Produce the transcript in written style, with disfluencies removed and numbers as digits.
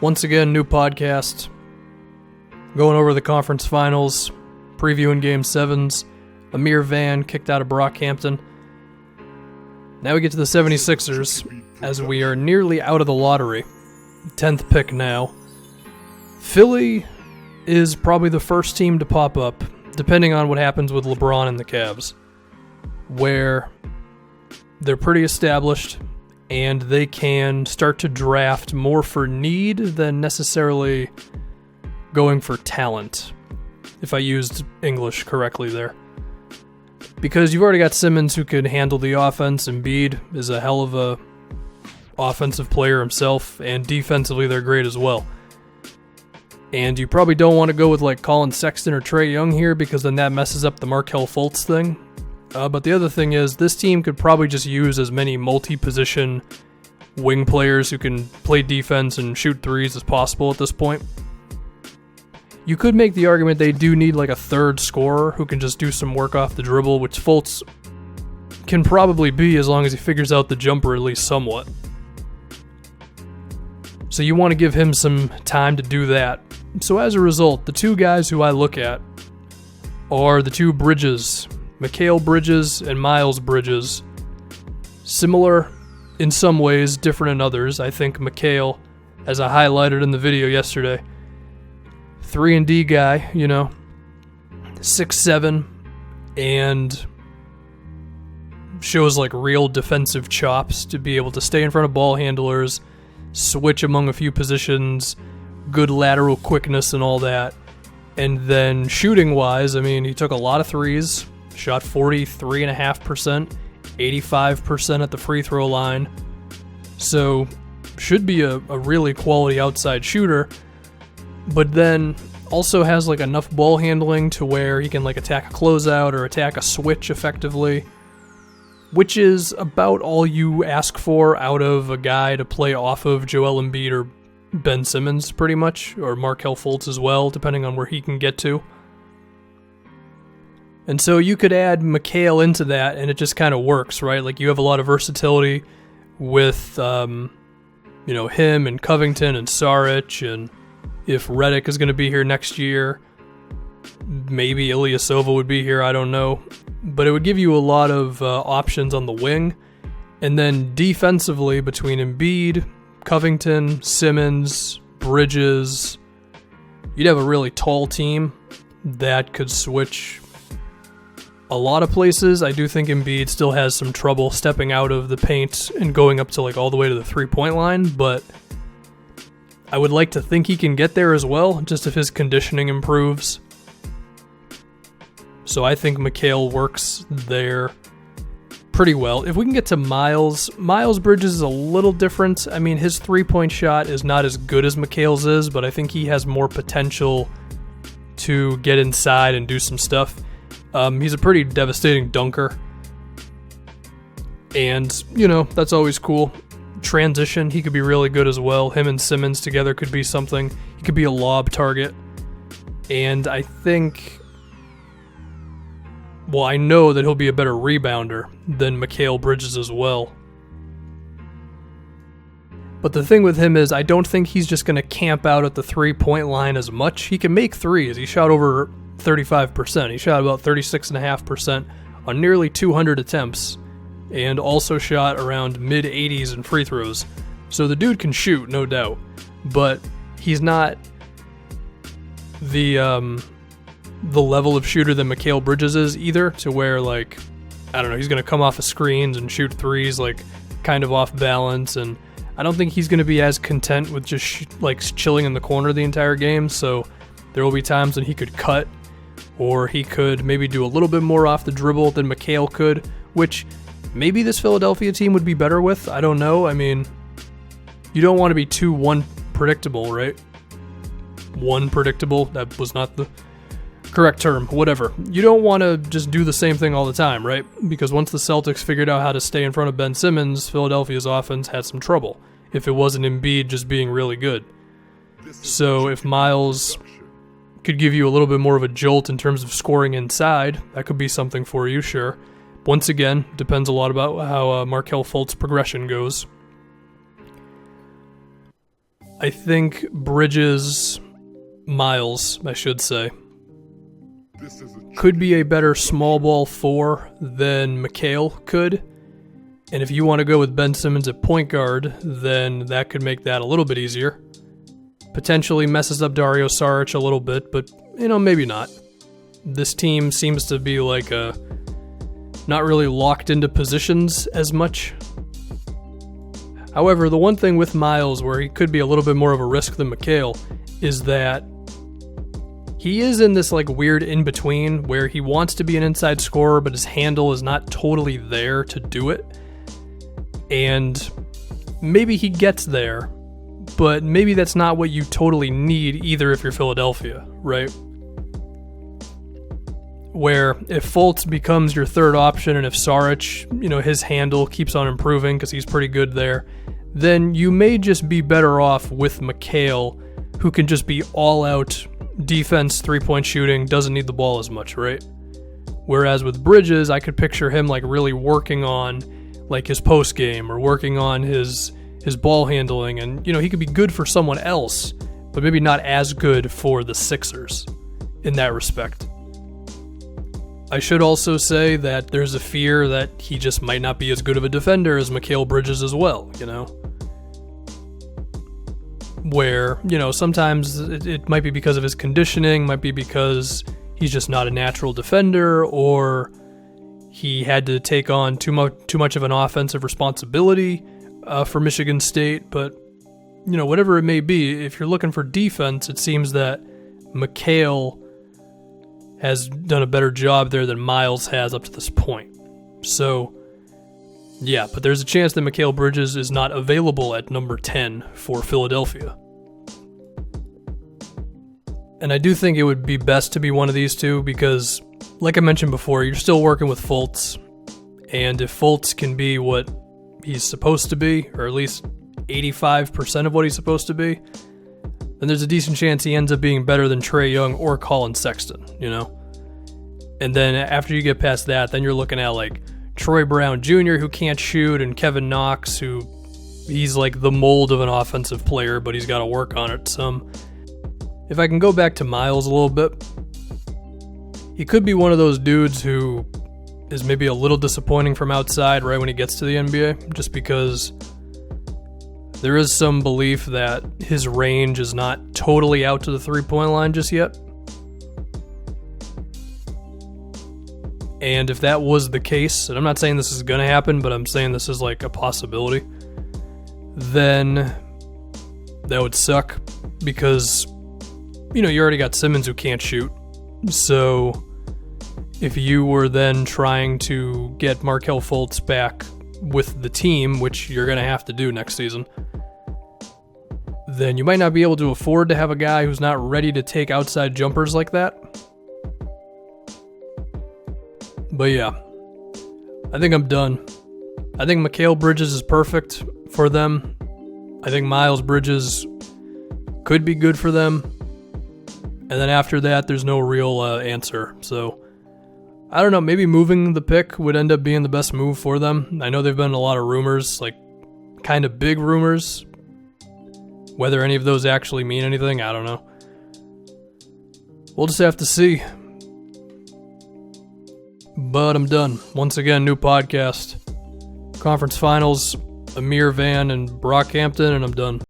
Once again, new podcast. Going over the conference finals, previewing Game 7s. Amir Van kicked out of Brockhampton. Now we get to the 76ers, as we are nearly out of the lottery. 10th pick now. Philly is probably the first team to pop up, depending on what happens with LeBron and the Cavs, where they're pretty established, and they can start to draft more for need than necessarily going for talent, if I used English correctly there. Because you've already got Simmons who can handle the offense. Embiid is a hell of a offensive player himself, and defensively they're great as well. And you probably don't want to go with like Colin Sexton or Trae Young here, because then that messes up the Markelle Fultz thing. But the other thing is, this team could probably just use as many multi-position wing players who can play defense and shoot threes as possible at this point. You could make the argument they do need like a third scorer who can just do some work off the dribble, which Fultz can probably be as long as he figures out the jumper at least somewhat. So you want to give him some time to do that. So as a result, the two guys who I look at are the two Bridges, Mikal Bridges and Miles Bridges. Similar in some ways, different in others. I think Mikal, as I highlighted in the video yesterday, 3-and-D guy, 6'7", and shows like real defensive chops to be able to stay in front of ball handlers, switch among a few positions, good lateral quickness and all that. And then shooting-wise, he took a lot of threes, shot 43.5%, 85% at the free throw line. So should be a really quality outside shooter, but then also has like enough ball handling to where he can like attack a closeout or attack a switch effectively, which is about all you ask for out of a guy to play off of Joel Embiid or Ben Simmons pretty much, or Markelle Fultz as well, depending on where he can get to. And so you could add Mikal into that, and it just kind of works, right? Like you have a lot of versatility with, him and Covington and Saric, and if Redick is going to be here next year, maybe Ilyasova would be here, I don't know. But it would give you a lot of options on the wing. And then defensively, between Embiid, Covington, Simmons, Bridges, you'd have a really tall team that could switch a lot of places. I do think Embiid still has some trouble stepping out of the paint and going up to like all the way to the three-point line, but I would like to think he can get there as well, just if his conditioning improves. So I think Mikal works there pretty well. If we can get to Miles Bridges is a little different. His three-point shot is not as good as Mikal's is, but I think he has more potential to get inside and do some stuff. He's a pretty devastating dunker. And, that's always cool. Transition, he could be really good as well. Him and Simmons together could be something. He could be a lob target. And I know that he'll be a better rebounder than Mikal Bridges as well. But the thing with him is I don't think he's just going to camp out at the three-point line as much. He can make threes. He shot over 35%. He shot about 36.5% on nearly 200 attempts, and also shot around mid-80s in free throws. So the dude can shoot, no doubt, but he's not the level of shooter that Mikal Bridges is either, to where he's going to come off of screens and shoot threes kind of off balance, and I don't think he's going to be as content with just chilling in the corner the entire game. So there will be times when he could cut, or he could maybe do a little bit more off the dribble than Mikal could, which maybe this Philadelphia team would be better with. I don't know. You don't want to be too one-predictable, right? One-predictable? That was not the correct term. Whatever. You don't want to just do the same thing all the time, right? Because once the Celtics figured out how to stay in front of Ben Simmons, Philadelphia's offense had some trouble if it wasn't Embiid just being really good. So if Miles could give you a little bit more of a jolt in terms of scoring inside, that could be something for you, sure. Once again, depends a lot about how Markelle Fultz progression goes. I think Bridges, Miles, I should say, could be a better small ball 4 than McHale could. And if you want to go with Ben Simmons at point guard, then that could make that a little bit easier. Potentially messes up Dario Saric a little bit, but, maybe not. This team seems to be not really locked into positions as much. However, the one thing with Miles where he could be a little bit more of a risk than McHale is that he is in this weird in-between where he wants to be an inside scorer, but his handle is not totally there to do it. And maybe he gets there, but maybe that's not what you totally need either if you're Philadelphia, right? Where if Fultz becomes your third option and if Saric, his handle keeps on improving because he's pretty good there, then you may just be better off with McHale, who can just be all-out defense, three-point shooting, doesn't need the ball as much, right? Whereas with Bridges, I could picture him really working on his post game or working on his ball handling, and he could be good for someone else, but maybe not as good for the Sixers in that respect. I should also say that there's a fear that he just might not be as good of a defender as Mikal Bridges as well, Where, sometimes it might be because of his conditioning, might be because he's just not a natural defender, or he had to take on too much of an offensive responsibility for Michigan State. But, whatever it may be, if you're looking for defense, it seems that McHale has done a better job there than Miles has up to this point. So, yeah, but there's a chance that Mikal Bridges is not available at number 10 for Philadelphia. And I do think it would be best to be one of these two because, like I mentioned before, you're still working with Fultz. And if Fultz can be what he's supposed to be, or at least 85% of what he's supposed to be, then there's a decent chance he ends up being better than Trae Young or Colin Sexton, And then after you get past that, then you're looking at Troy Brown Jr., who can't shoot, and Kevin Knox, who he's the mold of an offensive player, but he's got to work on it some. If I can go back to Miles a little bit, he could be one of those dudes who is maybe a little disappointing from outside right when he gets to the NBA, just because there is some belief that his range is not totally out to the three-point line just yet. And if that was the case, and I'm not saying this is going to happen, but I'm saying this is a possibility, then that would suck because, you already got Simmons who can't shoot. So if you were then trying to get Markelle Fultz back with the team, which you're going to have to do next season, then you might not be able to afford to have a guy who's not ready to take outside jumpers like that. But yeah, I think I'm done. I think Mikal Bridges is perfect for them. I think Miles Bridges could be good for them. And then after that, there's no real answer. So, I don't know, maybe moving the pick would end up being the best move for them. I know there've been a lot of rumors, kind of big rumors. Whether any of those actually mean anything, I don't know. We'll just have to see. But I'm done. Once again, new podcast. Conference Finals, Amir Van and Brockhampton, and I'm done.